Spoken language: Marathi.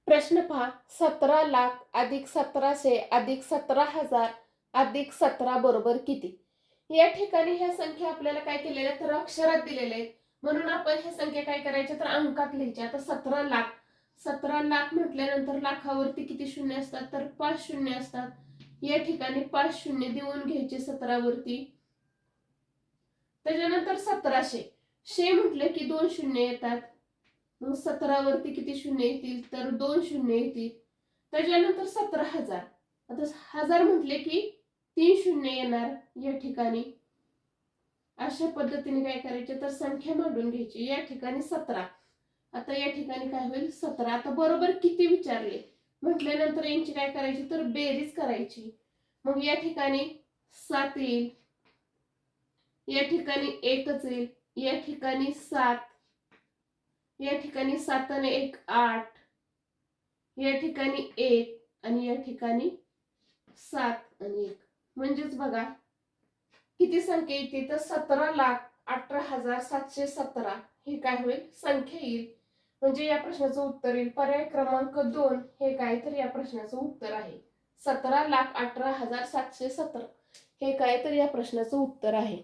प्रश्न पहा. 17,00,000 अधिक 1700 अधिक 17,000 अधिक 17 बरोबर किती? या ठिकाणी ह्या संख्या आपल्याला काय केलेल्या आहेत तर अक्षरात दिलेल्या आहेत. म्हणून आपण ह्या संख्या काय करायच्या तर अंकात लिहायच्या. आता 17,00,000 म्हटल्यानंतर लाखावरती किती शून्य असतात तर 5 शून्य असतात. या ठिकाणी 5 शून्य देऊन घ्यायचे 17 वरती. त्याच्यानंतर 1700 म्हटले की 2 शून्य येतात. मग 17 वरती किती शून्य येतील तर 2 शून्य येतील. त्याच्यानंतर 17,000. आता 1000 म्हटले की 3 शून्य येणार या ठिकाणी. अशा पद्धतीने काय करायचे तर संख्या मांडून घ्यायची. या ठिकाणी 17. आता या ठिकाणी काय होईल 17. आता बरोबर किती विचारले म्हटल्यानंतर यांची काय करायची तर बेरीज करायची. मग या ठिकाणी 7 येईल, या ठिकाणी 1च येईल, या ठिकाणी 7, या ठिकाणी 7 आणि 1 8, या ठिकाणी 1 आणि या ठिकाणी 7 आणि 1. म्हणजेच बघा किती संख्या येते तर 17,18,717 ही काय होईल संख्या येईल. म्हणजे या प्रश्नाचं उत्तर येईल पर्याय क्रमांक 2 हे काय तर या प्रश्नाचं उत्तर आहे. 17,18,717 हे काय तर या प्रश्नाचं उत्तर आहे.